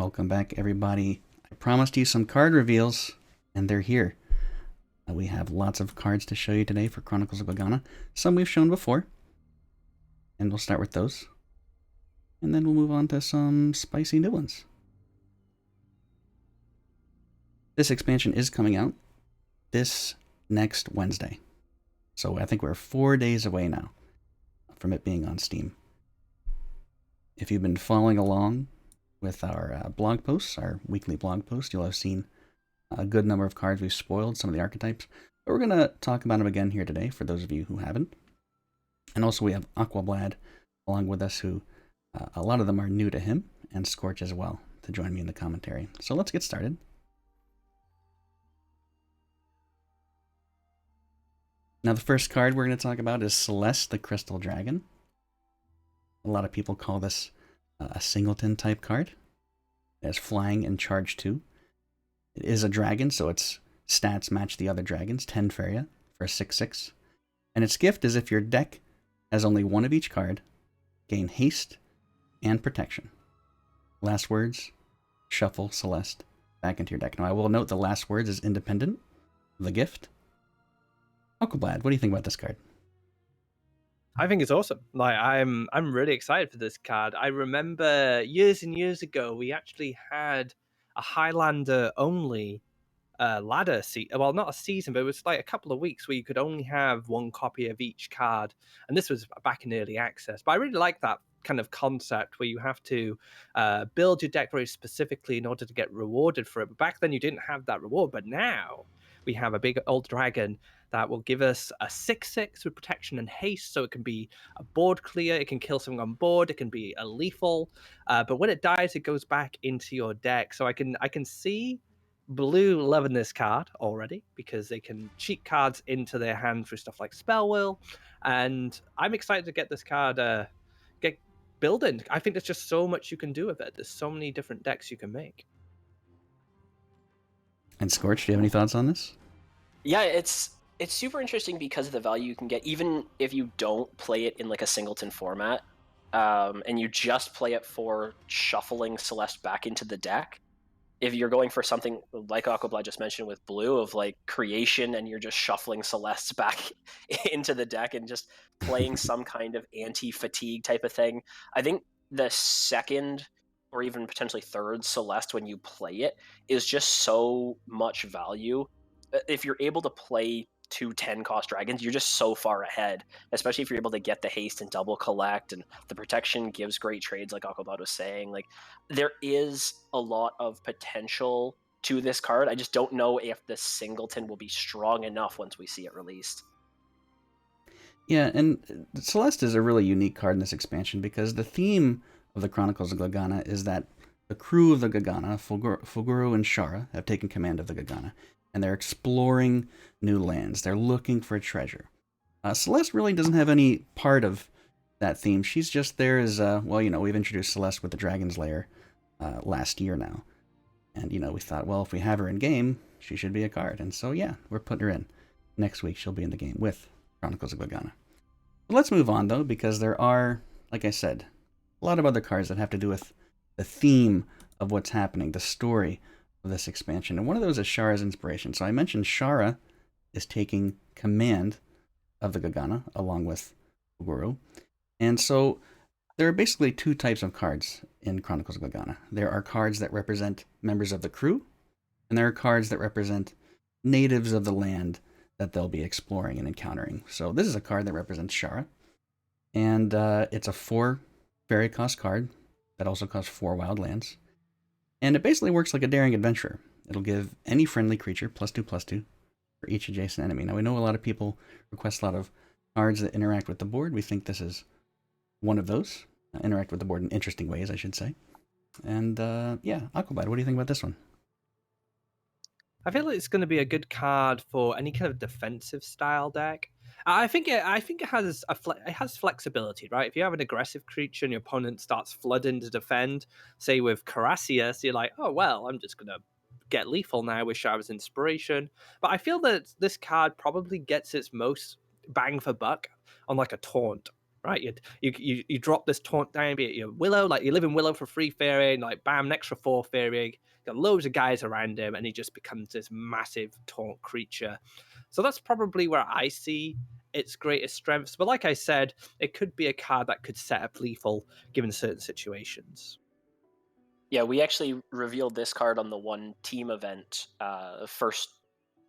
Welcome back, everybody. I promised you some card reveals, and they're here. We have lots of cards to show you today for Chronicles of Gagana. Some we've shown before, and we'll start with those. And then we'll move on to some spicy new ones. This expansion is coming out this next Wednesday. So I think we're 4 days away now from it being on Steam. If you've been following along with our blog posts, our weekly blog posts, you'll have seen a good number of cards we've spoiled, some of the archetypes. But we're going to talk about them again here today, for those of you who haven't. And also we have Aquablad along with us, who a lot of them are new to him, and Scorch as well, to join me in the commentary. So let's get started. Now the first card we're going to talk about is Celeste, the Crystal Dragon. A lot of people call this a singleton type card. It has flying and charge 2. It is a dragon, so its stats match the other dragons, 10 Feria for a 6/6. And its gift is if your deck has only one of each card, gain haste and protection. Last words, shuffle Celeste back into your deck. Now I will note the last words is independent of the gift. Aquablad, what do you think about this card? I think it's awesome. I'm really excited for this card. I remember years and years ago we actually had a Highlander only ladder well, not a season, but it was like a couple of weeks where you could only have one copy of each card, and this was back in early access. But I really like that kind of concept where you have to build your deck very specifically in order to get rewarded for it. But back then you didn't have that reward, but now we have a big old dragon that will give us a 6/6 with protection and haste, so it can be a board clear, it can kill something on board, it can be a lethal, but when it dies, it goes back into your deck. So I can see Blue loving this card already because they can cheat cards into their hand through stuff like Spell Will, and I'm excited to get this card get building. I think there's just so much you can do with it. There's so many different decks you can make. And Scorch, do you have any thoughts on this? Yeah, it's super interesting because of the value you can get, even if you don't play it in like a singleton format, and you just play it for shuffling Celeste back into the deck. If you're going for something like Aquablad just mentioned with blue, of like creation, and you're just shuffling Celeste back into the deck and just playing some kind of anti-fatigue type of thing, I think the second or even potentially third Celeste, when you play it, is just so much value. If you're able to play 2 10-cost dragons, you're just so far ahead, especially if you're able to get the haste and double collect, and the protection gives great trades like Aquablad was saying. Like, there is a lot of potential to this card. I just don't know if the singleton will be strong enough once we see it released. Yeah, and Celeste is a really unique card in this expansion because the theme of the Chronicles of Gagana is that the crew of the Gagana, Fulguro and Shara, have taken command of the Gagana, and they're exploring new lands. They're looking for a treasure. Celeste really doesn't have any part of that theme. She's just there as, well, we've introduced Celeste with the Dragon's Lair last year now. And, we thought, well, if we have her in game, she should be a card. And so, yeah, we're putting her in. Next week, she'll be in the game with Chronicles of Gagana. But let's move on, though, because there are, like I said, a lot of other cards that have to do with the theme of what's happening, the story of this expansion. And one of those is Shara's inspiration. So I mentioned Shara is taking command of the Gagana along with Guru. And so there are basically 2 types of cards in Chronicles of Gagana. There are cards that represent members of the crew, and there are cards that represent natives of the land that they'll be exploring and encountering. So this is a card that represents Shara, and it's a 4 fairy cost card that also costs 4 wild lands. And it basically works like a daring adventurer. It'll give any friendly creature +2/+2 for each adjacent enemy. Now, we know a lot of people request a lot of cards that interact with the board. We think this is one of those. Interact with the board in interesting ways, I should say. And, yeah, Aquablad, what do you think about this one? I feel like it's going to be a good card for any kind of defensive style deck. I think it has it has flexibility, right? If you have an aggressive creature and your opponent starts flooding to defend, say with Carassius, you're like, oh well, I'm just gonna get lethal now with Shara's inspiration. But I feel that this card probably gets its most bang for buck on like a taunt. right? You drop this taunt down, be it your Willow, like you live in Willow for 3 fairy, and like bam, an extra 4 fairy, got loads of guys around him, and he just becomes this massive taunt creature. So that's probably where I see its greatest strengths. But like I said, it could be a card that could set up lethal given certain situations. Yeah, we actually revealed this card on the one team event, first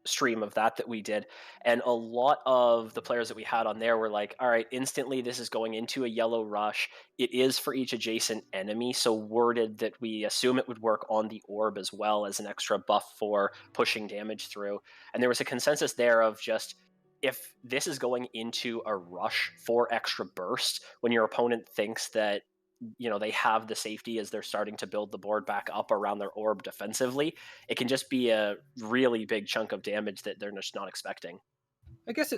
stream of that we did, and a lot of the players that we had on there were like, all right, instantly this is going into a yellow rush. It is for each adjacent enemy, so worded that we assume it would work on the orb as well as an extra buff for pushing damage through. And there was a consensus there of just, if this is going into a rush for extra burst when your opponent thinks that they have the safety as they're starting to build the board back up around their orb defensively, it can just be a really big chunk of damage that they're just not expecting. I guess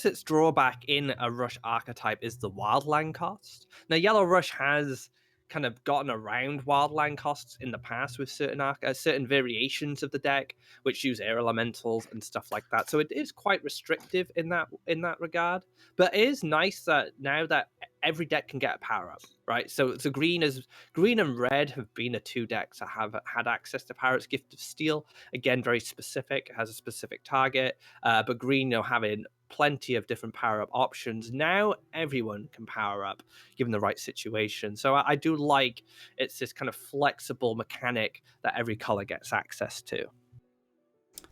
its drawback in a rush archetype is the wildland cost. Now, Yellow Rush has kind of gotten around wildland costs in the past with certain variations of the deck, which use air elementals and stuff like that. So it is quite restrictive in that regard. But it is nice that now that every deck can get a power up, right? So green and red have been the 2 decks that have had access to power ups. Gift of Steel, again, very specific, has a specific target. But green, having plenty of different power up options. Now everyone can power up given the right situation. So I do like it's this kind of flexible mechanic that every color gets access to.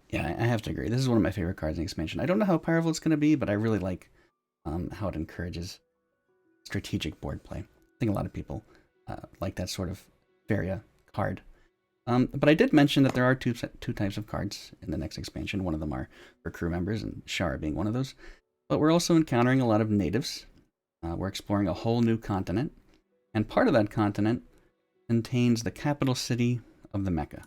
Yeah, I have to agree. This is one of my favorite cards in the expansion. I don't know how powerful it's going to be, but I really like how it encourages strategic board play. I think a lot of people like that sort of Varia card. But I did mention that there are two types of cards in the next expansion. One of them are for crew members, and Shara being one of those. But we're also encountering a lot of natives. We're exploring a whole new continent, and part of that continent contains the capital city of the Mecha.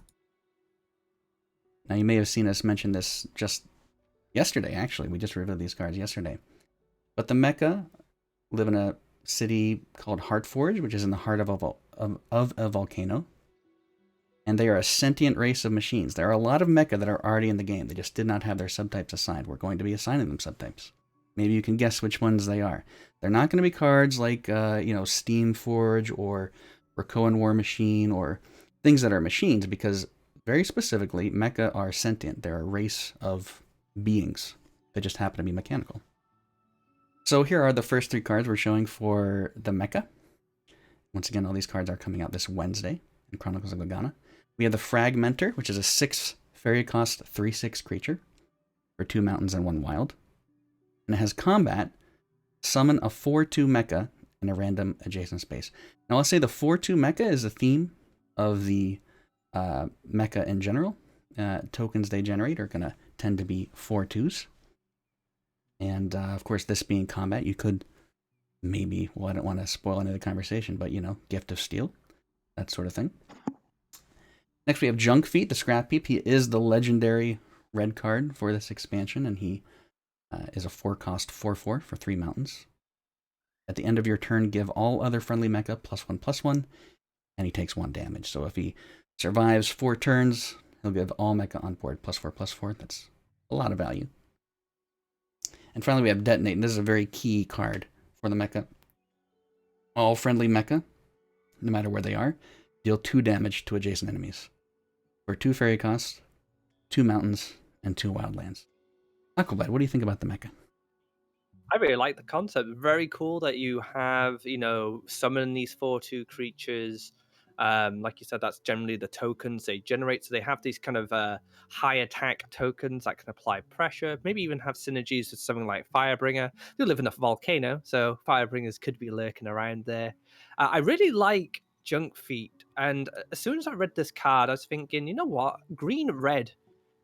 Now, you may have seen us mention this just yesterday, actually. We just reviewed these cards yesterday. But the Mecha live in a city called Heartforge, which is in the heart of a volcano. And they are a sentient race of machines. There are a lot of Mecha that are already in the game. They just did not have their subtypes assigned. We're going to be assigning them subtypes. Maybe you can guess which ones they are. They're not going to be cards like, Steamforge or Krakoan War Machine or things that are machines, because very specifically, Mecha are sentient. They're a race of beings that just happen to be mechanical. So here are the first 3 cards we're showing for the Mecha. Once again, all these cards are coming out this Wednesday in Chronicles of Gagana. We have the Fragmenter, which is a 6 fairy cost 3/6 creature for 2 mountains and 1 wild. And it has combat, summon a 4/2 Mecha in a random adjacent space. Now I'll say the 4/2 Mecha is the theme of the Mecha in general. Tokens they generate are going to tend to be 4/2s. And of course, this being combat, you could maybe, I don't want to spoil any of the conversation, but Gift of Steel, that sort of thing. Next, we have Junk Feet, the Scrap Heap. He is the legendary red card for this expansion, and he is a 4-cost 4/4 for 3 mountains. At the end of your turn, give all other friendly Mecha +1/+1, and he takes 1 damage. So if he survives 4 turns, he'll give all Mecha on board +4/+4. That's a lot of value. And finally, we have Detonate, and this is a very key card for the Mecha. All friendly Mecha, no matter where they are, deal 2 damage to adjacent enemies. For 2 fairy costs, 2 mountains, and 2 wildlands. Aquabad, what do you think about the Mecha? I really like the concept. Very cool that you have, summon these 4/2 creatures. Like you said, that's generally the tokens they generate. So they have these kind of high attack tokens that can apply pressure, maybe even have synergies with something like Firebringer. They live in a volcano, so Firebringers could be lurking around there. I really like Junk Feet. And as soon as I read this card, I was thinking, you know what? Green-red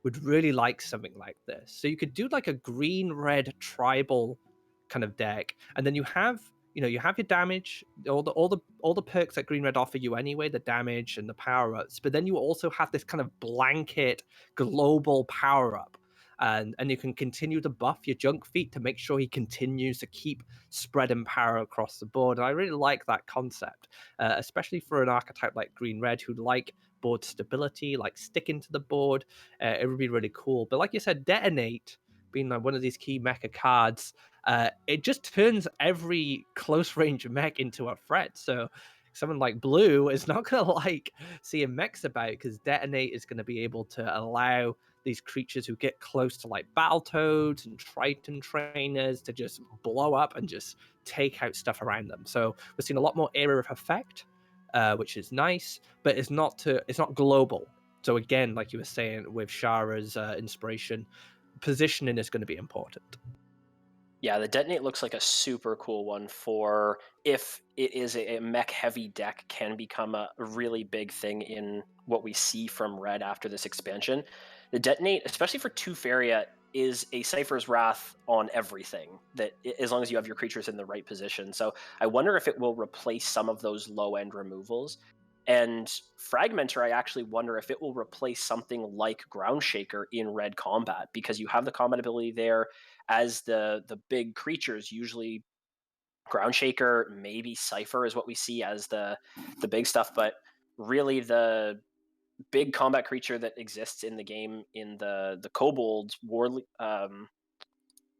would really like something like this. So you could do like a green-red tribal kind of deck, and then you have your damage, all the perks that green red offer you anyway, the damage and the power ups, but then you also have this kind of blanket global power up, and you can continue to buff your Junk Feet to make sure he continues to keep spreading power across the board. And I really like that concept, especially for an archetype like green red who like board stability, like sticking to the board. It would be really cool. But like you said, Detonate being like one of these key mecha cards, it just turns every close range mech into a threat. So someone like Blue is not going to like seeing mechs about, because Detonate is going to be able to allow these creatures who get close to like Battletoads and Triton trainers to just blow up and just take out stuff around them. So we're seeing a lot more area of effect, which is nice, but it's not global. So again, like you were saying with Shara's inspiration, positioning is going to be important. Yeah, the Detonate looks like a super cool one for if it is a mech heavy deck, can become a really big thing in what we see from Red after this expansion. The Detonate, especially for two Faria, is a Cypher's Wrath on everything, that as long as you have your creatures in the right position. So I wonder if it will replace some of those low end removals. And Fragmenter, I actually wonder if it will replace something like Ground Shaker in Red combat, because you have the combat ability there as the big creatures. Usually Ground Shaker, maybe Cypher is what we see as the big stuff, but really the big combat creature that exists in the game in the Kobold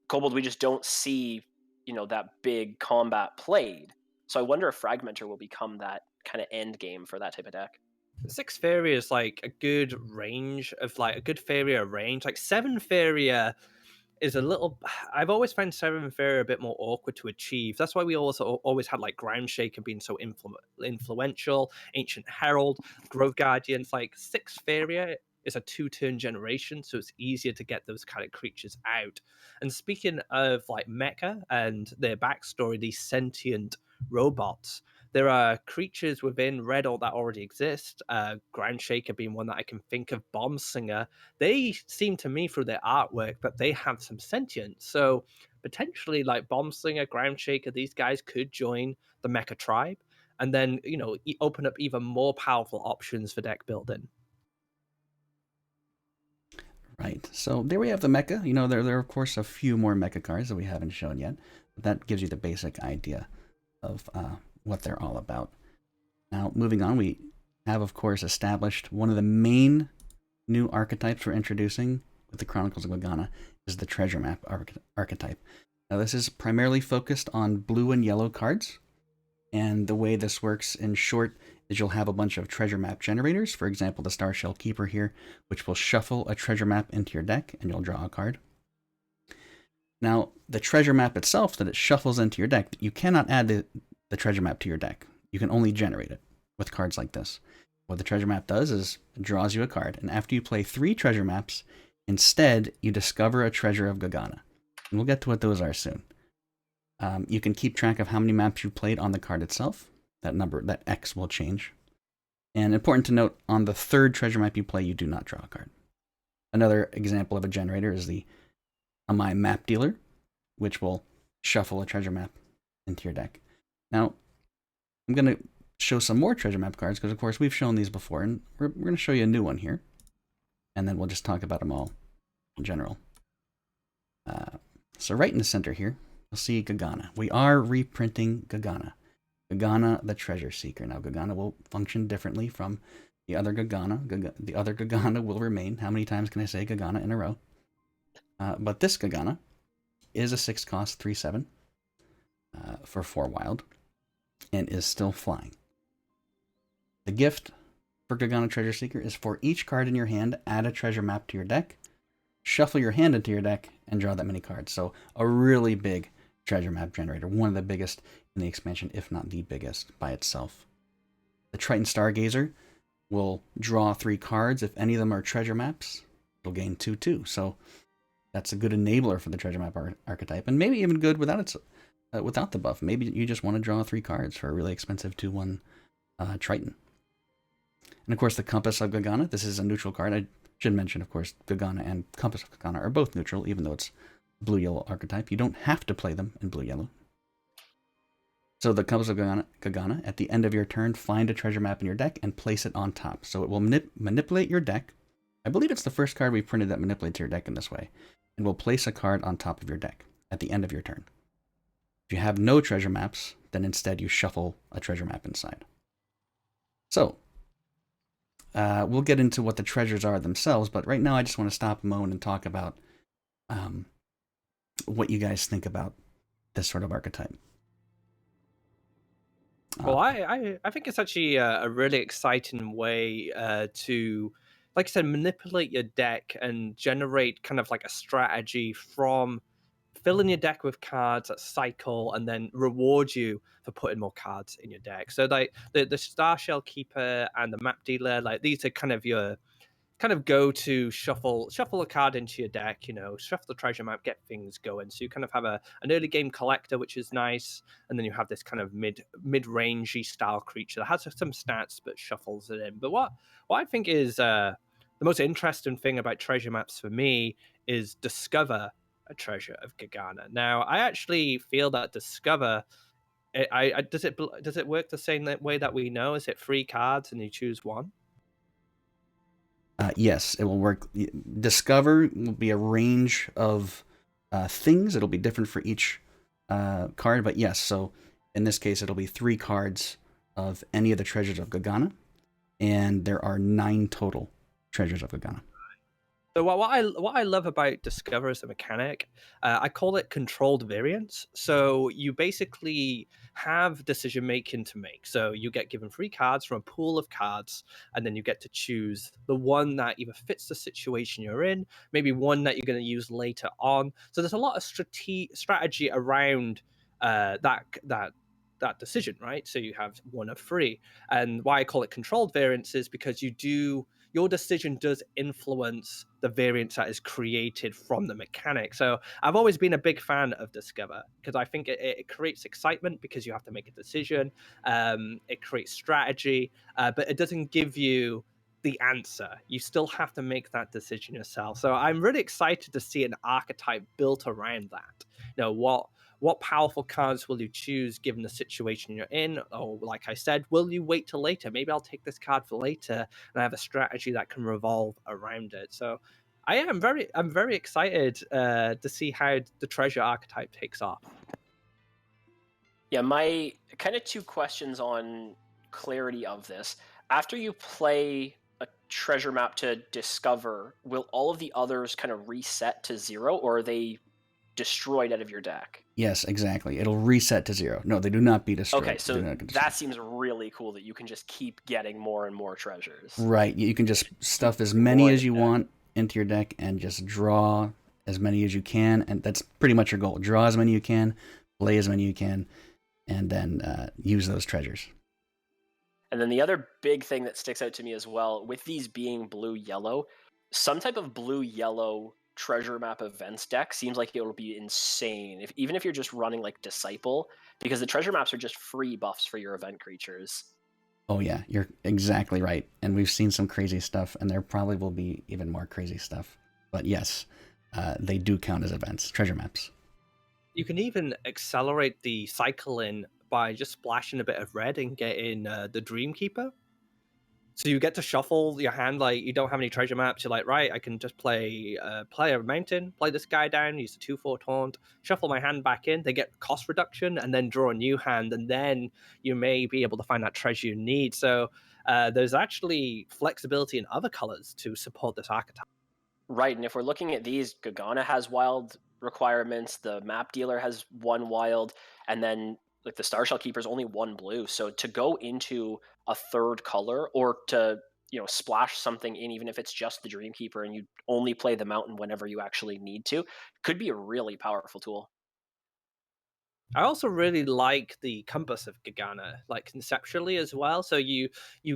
Kobold, we just don't see, that big combat played. So I wonder if Fragmenter will become that kind of end game for that type of deck. 6 Faria is like a good range of like a good Faria range. Like 7 Faria is a little. I've always found 7 Faria a bit more awkward to achieve. That's why we also always had like Ground Shaker being so influential, Ancient Herald, Grove Guardians. Like 6 Faria is a 2-turn generation, so it's easier to get those kind of creatures out. And speaking of like Mecha and their backstory, these sentient robots, there are creatures within Red Alt that already exist. Ground Shaker being one that I can think of. Bomb Singer. They seem to me through their artwork that they have some sentience. So potentially, like Bomb Slinger, Ground Shaker, these guys could join the Mecha tribe, and then open up even more powerful options for deck building. Right. So there we have the mecha. There are of course a few more mecha cards that we haven't shown yet. But that gives you the basic idea of what they're all about. Now, moving on, we have of course established one of the main new archetypes we're introducing with the Chronicles of Gagana is the treasure map archetype. Now, this is primarily focused on blue and yellow cards, and the way this works in short is you'll have a bunch of treasure map generators, for example the Starshell Keeper here, which will shuffle a treasure map into your deck and you'll draw a card. Now, the treasure map itself that it shuffles into your deck, you cannot add the treasure map to your deck. You can only generate it with cards like this. What the treasure map does is it draws you a card, and after you play 3 treasure maps, instead you discover a treasure of Gagana. And we'll get to what those are soon. You can keep track of how many maps you played on the card itself. That X will change. And important to note, on the 3rd treasure map you play, you do not draw a card. Another example of a generator is the Amai Map Dealer, which will shuffle a treasure map into your deck. Now, I'm going to show some more treasure map cards, because of course we've shown these before, and we're going to show you a new one here. And then we'll just talk about them all in general. So right in the center here, you'll see Gagana. We are reprinting Gagana. Gagana, the Treasureseeker. Now, Gagana will function differently from the other Gagana. The other Gagana will remain. How many times can I say Gagana in a row? But this Gagana is a 6-cost 3/7 for 4 wild, and is still flying. The gift for Gagana Treasureseeker is for each card in your hand, add a treasure map to your deck, shuffle your hand into your deck, and draw that many cards. So a really big treasure map generator, one of the biggest in the expansion, if not the biggest by itself. The Triton Stargazer will draw 3 cards. If any of them are treasure maps, it'll gain 2/2. So that's a good enabler for the treasure map archetype, and maybe even good without the buff. Maybe you just want to draw 3 cards for a really expensive 2/1 Triton. And of course, the Compass of Gagana. This is a neutral card. I should mention, of course, Gagana and Compass of Gagana are both neutral, even though it's blue-yellow archetype. You don't have to play them in blue-yellow. So the Compass of Gagana, at the end of your turn, find a treasure map in your deck and place it on top. So it will manipulate your deck. I believe it's the first card we've printed that manipulates your deck in this way. And will place a card on top of your deck at the end of your turn. If you have no treasure maps, then instead you shuffle a treasure map inside. So, we'll get into what the treasures are themselves, but right now I just want to stop a moment and talk about what you guys think about this sort of archetype. Well, I think it's actually a really exciting way to, like I said, manipulate your deck and generate kind of like a strategy from filling your deck with cards that cycle and then reward you for putting more cards in your deck. So like the Star Shell Keeper and the Map Dealer, like these are kind of your kind of go to shuffle a card into your deck, shuffle the treasure map, get things going. So you kind of have an early game collector, which is nice, and then you have this kind of mid-rangey style creature that has some stats but shuffles it in. But what I think is the most interesting thing about treasure maps for me is discover a treasure of Gagana. Now, I actually feel that discover does it work the same way that we know? Is it 3 cards and you choose one? Yes, it will work. Discover will be a range of things. It'll be different for each card, but yes. So in this case, it'll be 3 cards of any of the treasures of Gagana, and there are 9 total treasures of Gagana. So what I love about Discover as a mechanic, I call it controlled variance. So you basically have decision making to make. So you get given 3 cards from a pool of cards, and then you get to choose the one that either fits the situation you're in, maybe one that you're going to use later on. So there's a lot of strategy around that decision, right? So you have one of 3, and why I call it controlled variance is because your decision does influence the variance that is created from the mechanic. So I've always been a big fan of Discover because I think it creates excitement because you have to make a decision. It creates strategy, but it doesn't give you the answer. You still have to make that decision yourself. So I'm really excited to see an archetype built around that. What powerful cards will you choose given the situation you're in? Or like I said, will you wait till later? Maybe I'll take this card for later and I have a strategy that can revolve around it. So I'm very excited to see how the treasure archetype takes off. Yeah, my kind of 2 questions on clarity of this. After you play a treasure map to discover, will all of the others kind of reset to 0, or are they destroyed out of your deck? Yes, exactly. It'll reset to 0. No, they do not be destroyed. Okay, so that seems really cool that you can just keep getting more and more treasures. Right. You can just stuff as many as you want into your deck and just draw as many as you can, and that's pretty much your goal. Draw as many you can, play as many you can, and then use those treasures. And then the other big thing that sticks out to me as well, with these being blue-yellow, some type of blue-yellow treasure map events deck seems like it will be insane, even if you're just running like Disciple, because the treasure maps are just free buffs for your event creatures. Oh yeah, you're exactly right. And we've seen some crazy stuff, and there probably will be even more crazy stuff. But yes, they do count as events, treasure maps. You can even accelerate the cycling by just splashing a bit of red and getting the Dreamkeeper. So you get to shuffle your hand like you don't have any treasure maps. You're like, right, I can just play a mountain, play this guy down, use the 2/4 taunt, shuffle my hand back in. They get cost reduction, and then draw a new hand, and then you may be able to find that treasure you need. So there's actually flexibility in other colors to support this archetype. Right, and if we're looking at these, Gagana has wild requirements, the map dealer has 1 wild, and then like the Star Shell Keeper is only 1 blue. So to go into a 3rd color, or to splash something in, even if it's just the Dreamkeeper and you only play the mountain whenever you actually need to, could be a really powerful tool. I also really like the compass of Gagana, like conceptually as well. So you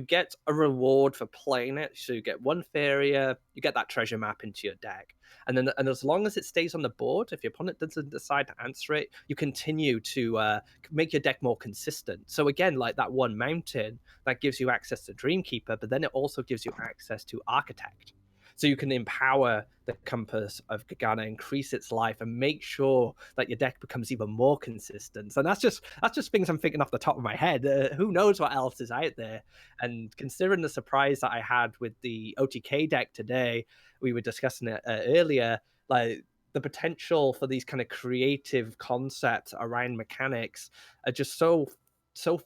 get a reward for playing it. So you get 1 Faria, you get that treasure map into your deck, and as long as it stays on the board, if your opponent doesn't decide to answer it, you continue to make your deck more consistent. So again, like that 1 mountain that gives you access to Dreamkeeper, but then it also gives you access to Architect. So you can empower the compass of Gagana, increase its life, and make sure that your deck becomes even more consistent. And that's just things I'm thinking off the top of my head. Who knows what else is out there? And considering the surprise that I had with the OTK deck today, we were discussing it earlier. Like the potential for these kind of creative concepts around mechanics are just so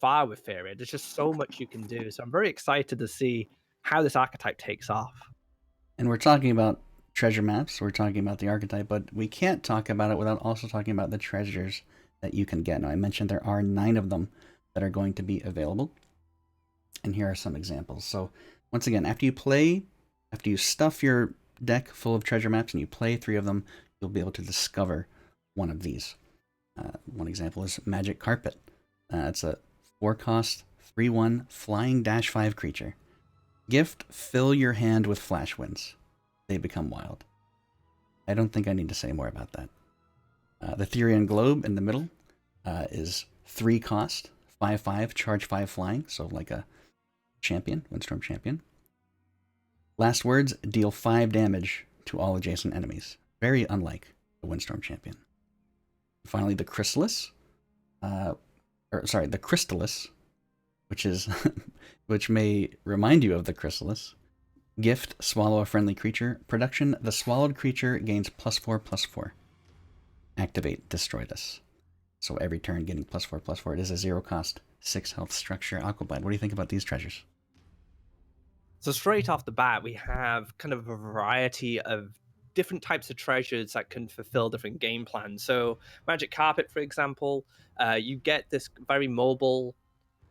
far with Faria. There's just so much you can do. So I'm very excited to see how this archetype takes off. And we're talking about treasure maps. We're talking about the archetype, but we can't talk about it without also talking about the treasures that you can get. Now, I mentioned there are 9 of them that are going to be available, and here are some examples. So, once again, after you stuff your deck full of treasure maps and you play 3 of them, you'll be able to discover one of these. One example is Magic Carpet. It's a 4-cost, 3/1 flying -5 creature. Gift, fill your hand with flash winds. They become wild. I don't think I need to say more about that. The Therian Globe in the middle is 3 cost, 5/5, charge 5 flying, so like a champion, Windstorm champion. Last words, deal 5 damage to all adjacent enemies. Very unlike the Windstorm champion. Finally, the Chrysalis, the Crystallis, which may remind you of the Chrysalis. Gift, swallow a friendly creature. Production, the swallowed creature gains +4/+4. Activate, destroy this. So every turn getting +4/+4. It is a 0-cost, 6 health structure. Aquablade, what do you think about these treasures? So straight off the bat, we have kind of a variety of different types of treasures that can fulfill different game plans. So Magic Carpet, for example, you get this very mobile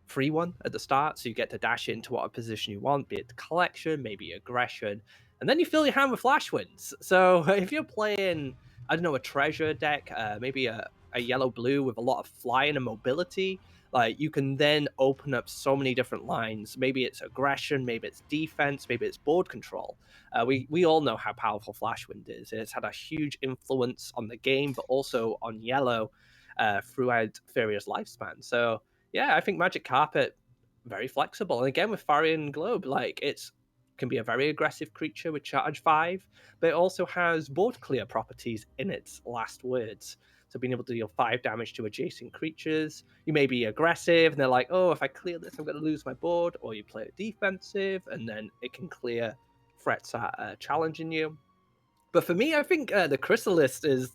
free one at the start, so you get to dash into what position you want, be it collection, maybe aggression, and then you fill your hand with flash winds. So if you're playing, I don't know, a treasure deck, maybe a yellow blue with a lot of flying and mobility, like you can then open up so many different lines. Maybe it's aggression, maybe it's defense, maybe it's board control. We all know how powerful Flashwind is. It's had a huge influence on the game, but also on yellow throughout Furia's lifespan. So yeah, I think Magic Carpet very flexible, and again with Therian Globe, like it's can be a very aggressive creature with charge 5, but it also has board clear properties in its last words. So being able to deal 5 damage to adjacent creatures. You may be aggressive, and they're like, oh, if I clear this, I'm going to lose my board. Or you play it defensive, and then it can clear threats that are challenging you. But for me, I think the Chrysalis is,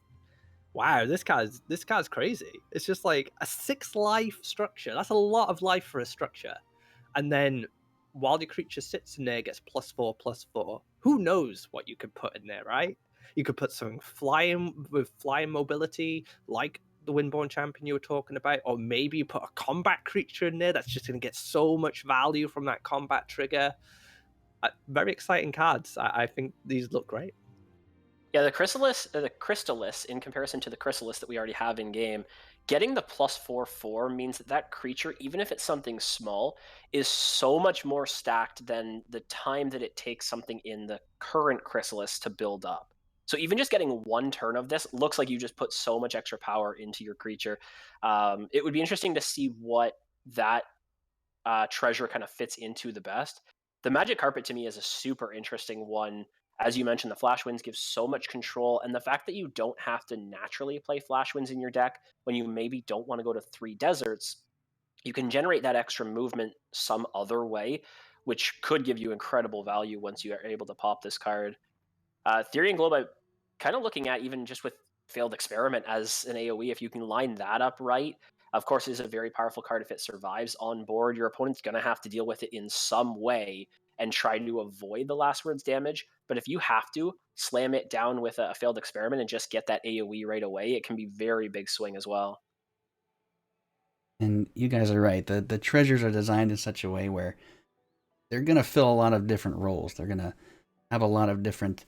wow, this card's crazy. It's just like a 6 life structure. That's a lot of life for a structure. And then while your creature sits in there, gets +4/+4. Who knows what you could put in there, right? You could put something flying with flying mobility, like the Windborn champion you were talking about, or maybe you put a combat creature in there that's just going to get so much value from that combat trigger. Very exciting cards. I think these look great. Yeah, the Crystallis, in comparison to the Chrysalis that we already have in game, getting the +4/4 means that that creature, even if it's something small, is so much more stacked than the time that it takes something in the current Chrysalis to build up. So even just getting 1 turn of this looks like you just put so much extra power into your creature. It would be interesting to see what that treasure kind of fits into the best. The Magic Carpet to me is a super interesting one. As you mentioned, the Flash Winds give so much control, and the fact that you don't have to naturally play Flash Winds in your deck when you maybe don't want to go to 3 deserts, you can generate that extra movement some other way, which could give you incredible value once you are able to pop this card. Therian Globe, I'm kind of looking at even just with Failed Experiment as an AoE, if you can line that up right. Of course, it's a very powerful card if it survives on board. Your opponent's going to have to deal with it in some way and try to avoid the last word's damage. But if you have to, slam it down with a Failed Experiment and just get that AoE right away. It can be very big swing as well. And you guys are right. The treasures are designed in such a way where they're going to fill a lot of different roles. They're going to have a lot of different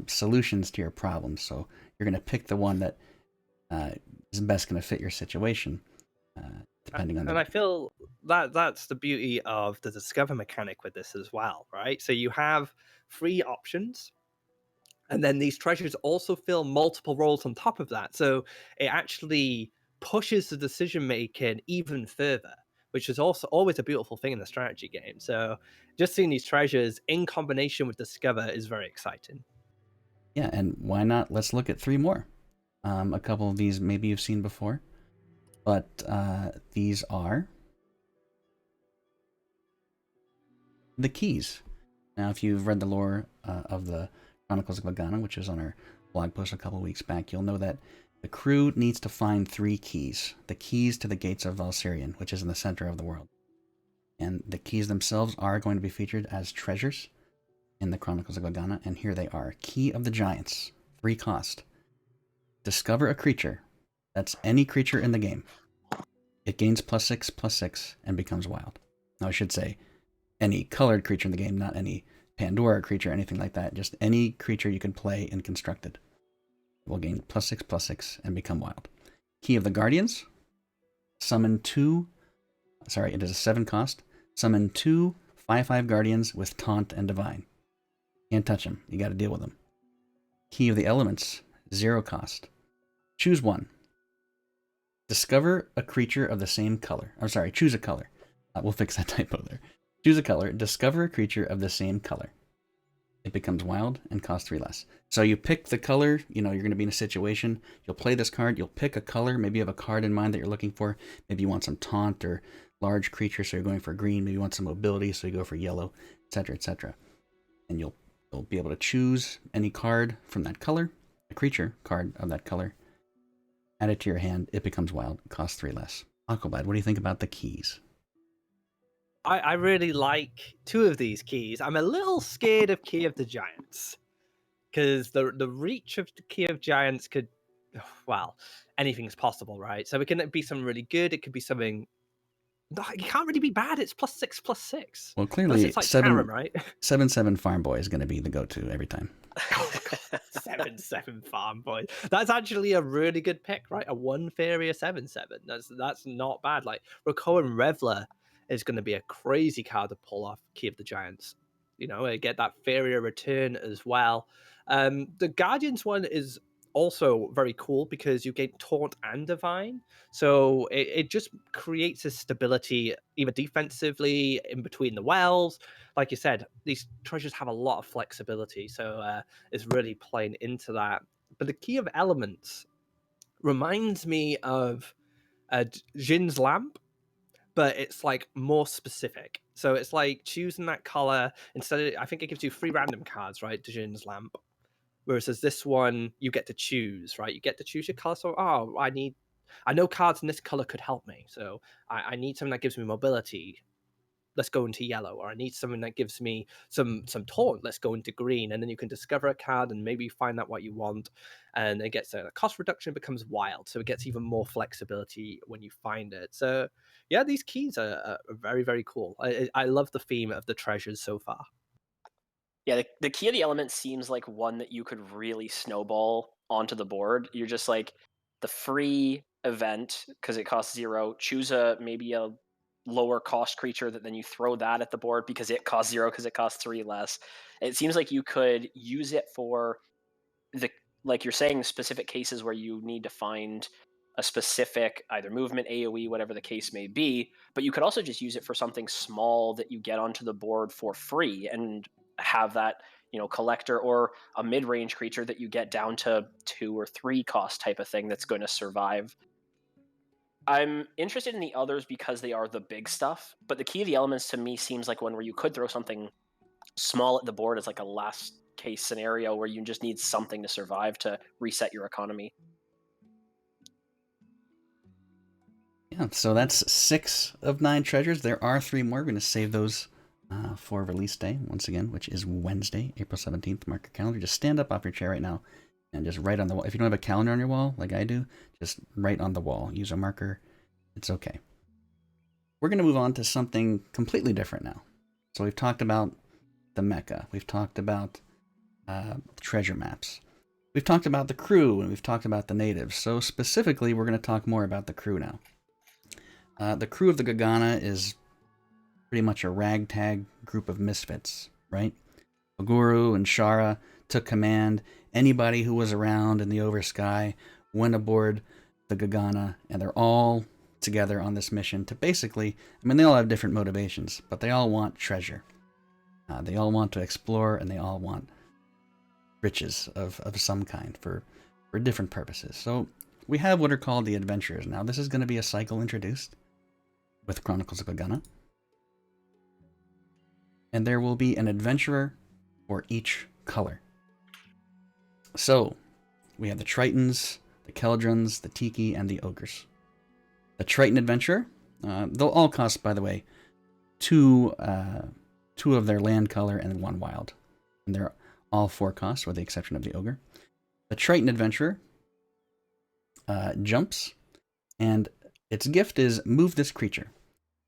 solutions to your problems. So you're going to pick the one that is best going to fit your situation, depending on. And I feel that that's the beauty of the discover mechanic with this as well, right? So you have 3 options, and then these treasures also fill multiple roles on top of that. So it actually pushes the decision making even further, which is also always a beautiful thing in the strategy game. So just seeing these treasures in combination with discover is very exciting. Yeah, and why not? Let's look at 3 more. A couple of these maybe you've seen before, but these are the keys. Now, if you've read the lore of the Chronicles of Gagana, which is on our blog post a couple weeks back, you'll know that the crew needs to find 3 keys. The keys to the gates of Valsirion, which is in the center of the world. And the keys themselves are going to be featured as treasures. in the Chronicles of Gagana, and here they are. Key of the Giants, 3 cost. Discover a creature. That's any creature in the game. It gains +6/+6 and becomes wild. Now I should say any colored creature in the game, not any Pandora creature, anything like that. Just any creature you can play in Constructed will gain +6/+6 and become wild. Key of the Guardians. Summon 2. Sorry, it is a 7 cost. Summon 2 5/5 Guardians with Taunt and Divine. Can't touch them. You got to deal with them. Key of the Elements. 0 cost. Choose one. Discover a creature of the same color. I'm sorry, choose a color. We'll fix that typo there. Choose a color. Discover a creature of the same color. It becomes wild and costs 3 less. So you pick the color. You know, you're going to be in a situation. You'll play this card. You'll pick a color. Maybe you have a card in mind that you're looking for. Maybe you want some taunt or large creature, so you're going for green. Maybe you want some mobility, so you go for yellow, etc., etc. And you'll be able to choose any card from that color, a creature card of that color. Add it to your hand. It becomes wild. It costs 3 less. Aquablad, what do you think about the keys? I really like 2 of these keys. I'm a little scared of Key of the Giants, because the reach of the Key of Giants could, well, anything's possible, right? So it can be something really good. It could be something. No, it can't really be bad. It's +6/+6. Well, Unless clearly, it's like Karen, right? 7/7 Farm Boy is going to be the go-to every time. 7/7 Farm Boy. That's actually a really good pick, right? A 1 fairy, a 7/7. That's not bad. Like Rakoan Reveler is going to be a crazy card to pull off Key of the Giants. You know, get that fairy return as well. The Guardians one is also very cool because you get Taunt and Divine. So it just creates a stability either defensively in between the wells. Like you said, these treasures have a lot of flexibility, so it's really playing into that. But the Key of Elements reminds me of Jin's Lamp, but it's like more specific. So it's like choosing that color instead of, I think it gives you 3 random cards, right? To Jin's Lamp. Whereas as this one, you get to choose, right? You get to choose your color. So, I know cards in this color could help me. So I need something that gives me mobility. Let's go into yellow. Or I need something that gives me some taunt. Let's go into green. And then you can discover a card and maybe find out what you want. And it gets a cost reduction, becomes wild. So it gets even more flexibility when you find it. So yeah, these keys are very, very cool. I love the theme of the treasures so far. Yeah, the Key of the Elements seems like one that you could really snowball onto the board. You're just like the free event because it costs 0. Choose maybe a lower cost creature that then you throw that at the board because it costs 0 because it costs 3 less. It seems like you could use it for the, like you're saying, specific cases where you need to find a specific either movement, AoE, whatever the case may be. But you could also just use it for something small that you get onto the board for free and have that, collector or a mid-range creature that you get down to 2 or 3 cost type of thing that's going to survive. I'm interested in the others because they are the big stuff, but the Key of the Elements to me seems like one where you could throw something small at the board as like a last case scenario where you just need something to survive to reset your economy. Yeah, so that's 6 of 9 treasures. There are 3 more. We're going to save those for release day, once again, which is Wednesday, April 17th. Mark your calendar. Just stand up off your chair right now and just write on the wall. If you don't have a calendar on your wall, like I do, just write on the wall. Use a marker. It's okay. We're going to move on to something completely different now. So we've talked about the Mecha. We've talked about treasure maps. We've talked about the crew, and we've talked about the natives. So specifically, we're going to talk more about the crew now. The crew of the Gagana is pretty much a ragtag group of misfits, right? Oguru and Shara took command. Anybody who was around in the Oversky went aboard the Gagana, and they're all together on this mission to basically, they all have different motivations, but they all want treasure. They all want to explore, and they all want riches of some kind for different purposes. So we have what are called the adventurers. Now, this is going to be a cycle introduced with Chronicles of Gagana. And there will be an adventurer for each color. So, we have the Tritons, the Keldrons, the Tiki, and the Ogres. The Triton adventurer, they'll all cost, by the way, two of their land color and 1 wild. and they're all 4 costs with the exception of the ogre. The Triton Adventurer jumps, and its gift is move this creature.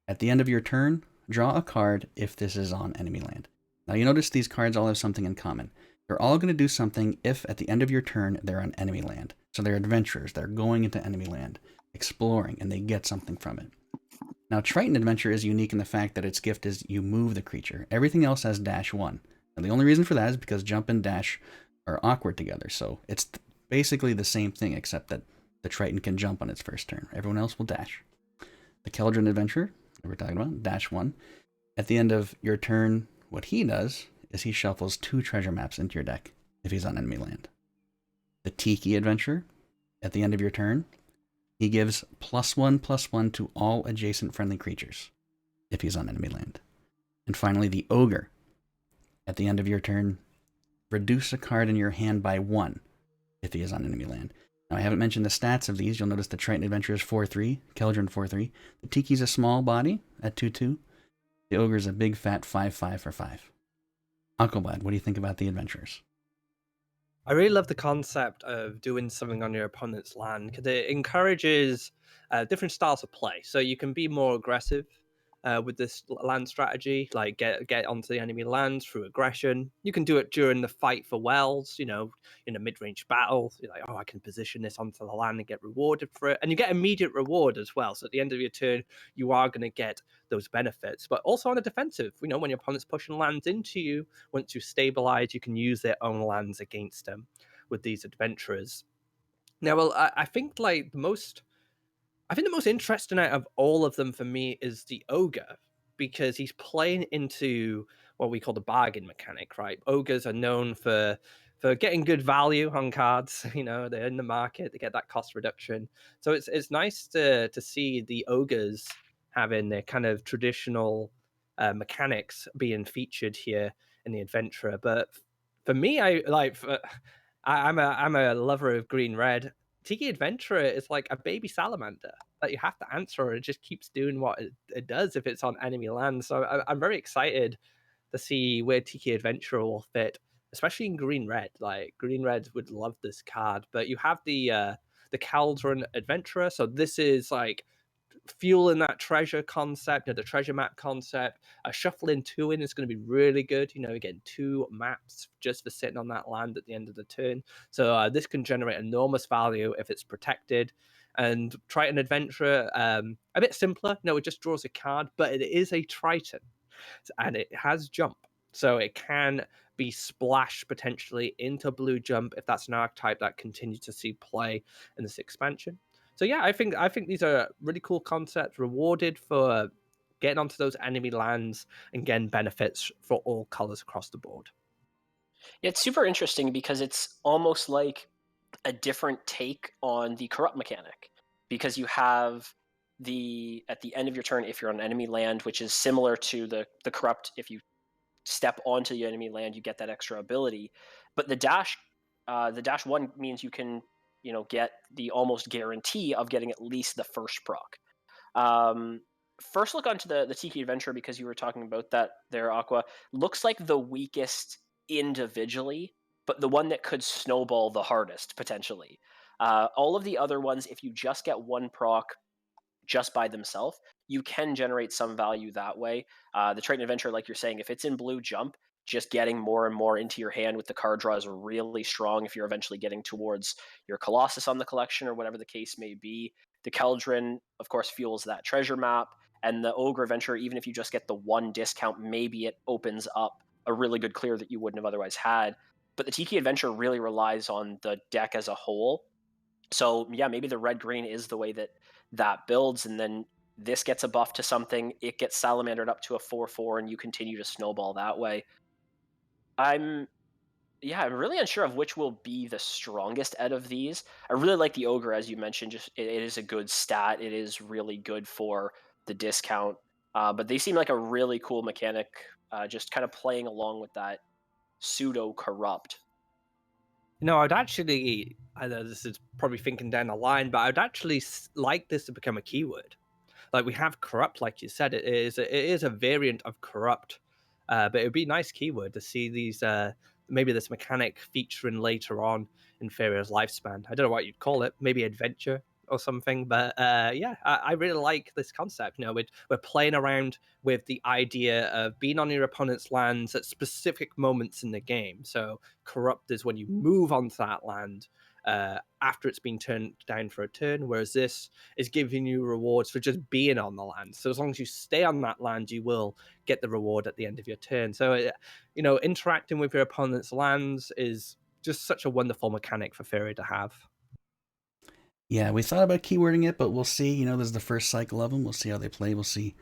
At the end of your turn, draw a card if this is on enemy land. Now you notice these cards all have something in common. They're all going to do something if at the end of your turn they're on enemy land. So they're adventurers. They're going into enemy land, exploring, and they get something from it. Now Triton Adventure is unique in the fact that its gift is you move the creature. Everything else has -1. And the only reason for that is because jump and dash are awkward together. So it's basically the same thing except that the Triton can jump on its first turn. Everyone else will dash. The Keldron Adventure, that we're talking about, -1. At the end of your turn, what he does is he shuffles 2 treasure maps into your deck if he's on enemy land. The Tiki Adventure, at the end of your turn, he gives +1/+1 to all adjacent friendly creatures if he's on enemy land. And finally, the Ogre. At the end of your turn, reduce a card in your hand by 1 if he is on enemy land. Now, I haven't mentioned the stats of these. You'll notice the Triton Adventure is 4/3, Keldron 4/3. The Tiki's a small body at 2/2. The Ogre's a big fat 5/5 for 5. Aquablad, what do you think about the adventurers? I really love the concept of doing something on your opponent's land because it encourages different styles of play. So you can be more aggressive with this land strategy, like get onto the enemy lands through aggression. You can do it during the fight for wells, you know, in a mid-range battle. You're like, oh, I can position this onto the land and get rewarded for it. And you get immediate reward as well. So at the end of your turn, you are going to get those benefits. But also on a defensive, you know, when your opponent's pushing lands into you, once you stabilize, you can use their own lands against them with these adventurers. Now, well, I think like the most interesting out of all of them for me is the ogre because he's playing into what we call the bargain mechanic, right? Ogres are known for getting good value on cards. You know, they're in the market, they get that cost reduction. So it's nice to see the ogres having their kind of traditional mechanics being featured here in the adventurer. But for me, I'm a lover of green red. Tiki Adventurer is like a baby salamander that you have to answer, and it just keeps doing what it does if it's on enemy land. So I'm very excited to see where Tiki Adventurer will fit, especially in green red. Like green red would love this card, but you have the Cauldron Adventurer. So this is like fueling that treasure concept, you know, the treasure map concept. Shuffling 2 in is going to be really good. You know, you're getting 2 maps just for sitting on that land at the end of the turn. So this can generate enormous value if it's protected. And Triton Adventurer, a bit simpler. No, it just draws a card, but it is a Triton and it has jump. So it can be splashed potentially into blue jump if that's an archetype that continues to see play in this expansion. So yeah, I think these are really cool concepts, rewarded for getting onto those enemy lands and getting benefits for all colors across the board. It's super interesting because it's almost like a different take on the corrupt mechanic, because you have the at the end of your turn if you're on enemy land, which is similar to the corrupt. If you step onto the enemy land, you get that extra ability. But the -1 means you can, you know, get the almost guarantee of getting at least the first proc. Um, First look onto the Tiki Adventure, because you were talking about that there, Aqua, looks like the weakest individually, but the one that could snowball the hardest potentially. All of the other ones, if you just get 1 proc just by themselves, you can generate some value that way. The Triton Adventure, like you're saying, if it's in blue jump, just getting more and more into your hand with the card draw is really strong if you're eventually getting towards your Colossus on the collection or whatever the case may be. The Keldron, of course, fuels that treasure map. And the Ogre Adventure, even if you just get the 1 discount, maybe it opens up a really good clear that you wouldn't have otherwise had. But the Tiki Adventure really relies on the deck as a whole. So yeah, maybe the red-green is the way that builds, and then this gets a buff to something, it gets salamandered up to a 4/4, and you continue to snowball that way. I'm really unsure of which will be the strongest out of these. I really like the Ogre, as you mentioned. Just it is a good stat. It is really good for the discount. But they seem like a really cool mechanic, just kind of playing along with that pseudo corrupt. You know, I know this is probably thinking down the line, but I'd actually like this to become a keyword. Like we have corrupt, like you said, it is a variant of corrupt. But it would be a nice keyword to see these maybe this mechanic featuring later on in Furia's lifespan. I don't know what you'd call it, maybe adventure or something, but yeah, I really like this concept. We're playing around with the idea of being on your opponent's lands at specific moments in the game. So corrupt is when you move onto that land after it's been turned down for a turn, whereas this is giving you rewards for just being on the land. So as long as you stay on that land, you will get the reward at the end of your turn. So interacting with your opponent's lands is just such a wonderful mechanic for Fury to have. Yeah, we thought about keywording it, but we'll see. This is the first cycle of them. We'll see how they play. We'll see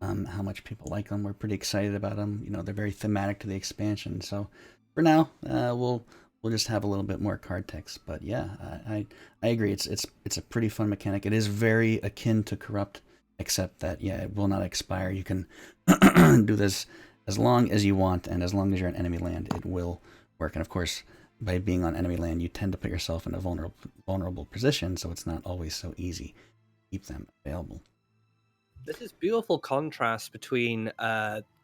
how much people like them. We're pretty excited about them. They're very thematic to the expansion. So for now, we'll just have a little bit more card text. But yeah, I agree. It's a pretty fun mechanic. It is very akin to Corrupt, except that it will not expire. You can do this as long as you want, and as long as you're in enemy land, it will work. And of course, by being on enemy land, you tend to put yourself in a vulnerable position, so it's not always so easy to keep them available. This is beautiful contrast between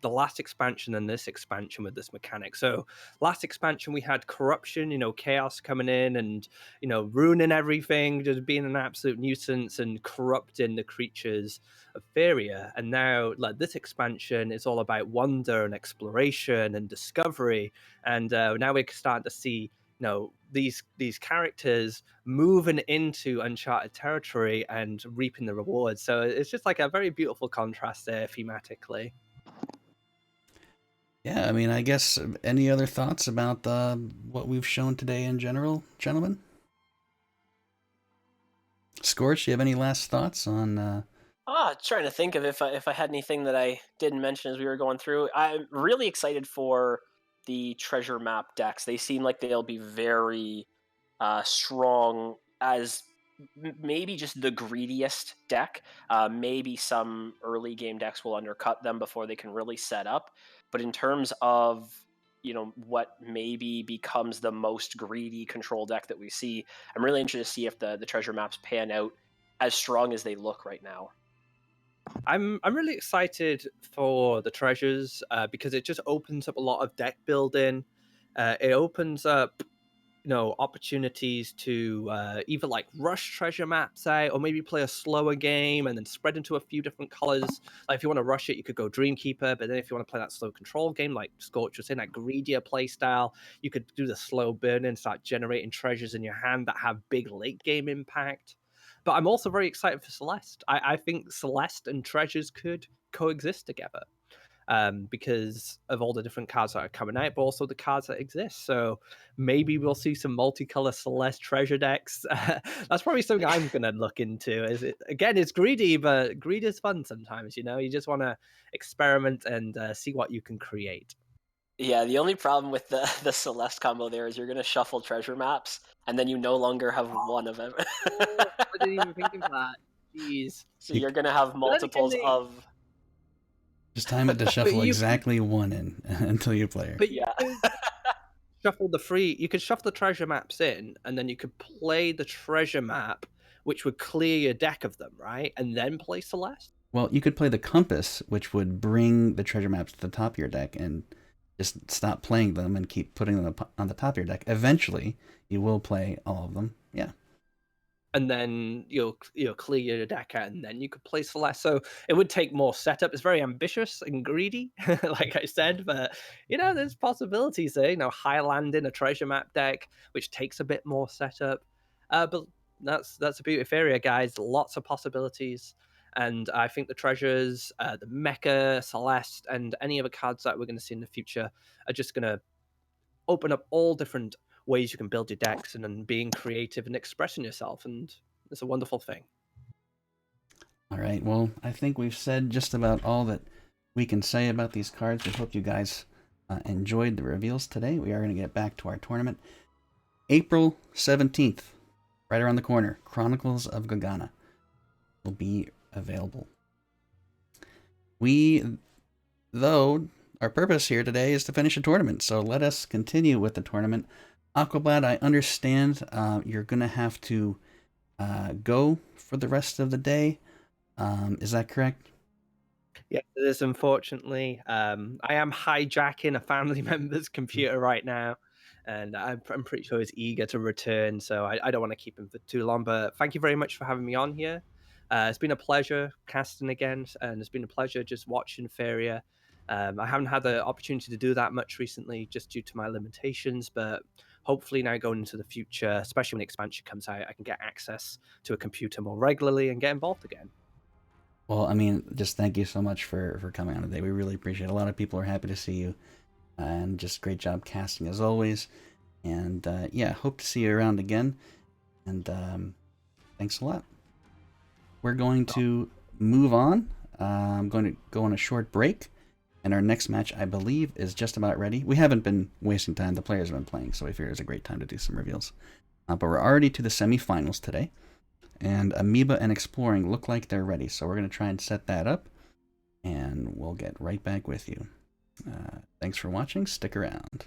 the last expansion and this expansion with this mechanic. So last expansion we had corruption, chaos coming in and ruining everything, just being an absolute nuisance and corrupting the creatures of Feria. And now this expansion is all about wonder and exploration and discovery. And now we're starting to see these characters moving into uncharted territory and reaping the rewards. So it's just like a very beautiful contrast there thematically. Yeah, I guess any other thoughts about what we've shown today in general, gentlemen? Scorch, do you have any last thoughts on Trying to think of if I had anything that I didn't mention as we were going through. I'm really excited for the treasure map decks. They seem like they'll be very strong as maybe just the greediest deck. Maybe some early game decks will undercut them before they can really set up. But in terms of what maybe becomes the most greedy control deck that we see, I'm really interested to see if the treasure maps pan out as strong as they look right now. I'm really excited for the treasures because it just opens up a lot of deck building. It opens up opportunities to either like rush treasure maps out or maybe play a slower game and then spread into a few different colors. Like if you want to rush it, you could go Dreamkeeper, but then if you want to play that slow control game like Scorch was saying, that greedier play style, you could do the slow burn and start generating treasures in your hand that have big late game impact. But I'm also very excited for Celeste. I think Celeste and treasures could coexist together. Because of all the different cards that are coming out, but also the cards that exist. So maybe we'll see some multicolor Celeste treasure decks. That's probably something I'm going to look into. It's greedy, but greed is fun sometimes. You just want to experiment and see what you can create. Yeah, the only problem with the Celeste combo there is you're going to shuffle treasure maps, and then you no longer have one of them. I didn't even think of that. Jeez. So you're going to have multiples of... Just time it to shuffle exactly one in until you play it. But yeah. You could shuffle the treasure maps in, and then you could play the treasure map, which would clear your deck of them, right? And then play Celeste? Well, you could play the compass, which would bring the treasure maps to the top of your deck and just stop playing them and keep putting them on the top of your deck. Eventually, you will play all of them. Yeah. And then you'll clear your deck out, and then you could play Celeste. So it would take more setup. It's very ambitious and greedy, like I said, but there's possibilities there. High landing a treasure map deck, which takes a bit more setup. But that's a beauty of area, guys. Lots of possibilities. And I think the treasures, the Mecha, Celeste, and any other cards that we're going to see in the future are just going to open up all different ways you can build your decks and then being creative and expressing yourself. And it's a wonderful thing. All right. Well, I think we've said just about all that we can say about these cards. We hope you guys enjoyed the reveals today. We are going to get back to our tournament. April 17th, right around the corner, Chronicles of Gagana will be available. Our purpose here today is to finish a tournament, so let us continue with the tournament. Aquablad, I understand you're going to have to go for the rest of the day. Is that correct? Yeah, it is, unfortunately. I am hijacking a family member's computer right now. and I'm pretty sure he's eager to return. So I don't want to keep him for too long. But thank you very much for having me on here. It's been a pleasure casting again, and it's been a pleasure just watching Feria. I haven't had the opportunity to do that much recently just due to my limitations, but hopefully now going into the future, especially when expansion comes out, I can get access to a computer more regularly and get involved again. Well, I mean, just thank you so much for coming on today. We really appreciate it. A lot of people are happy to see you, and just great job casting as always. And yeah, hope to see you around again. And thanks a lot. We're going to move on. I'm going to go on a short break. And our next match, I believe, is just about ready. We haven't been wasting time. The players have been playing, so we figure it's a great time to do some reveals. But we're already to the semifinals today. And Amoeba and Exploring look like they're ready. So we're going to try and set that up. And we'll get right back with you. Thanks for watching. Stick around.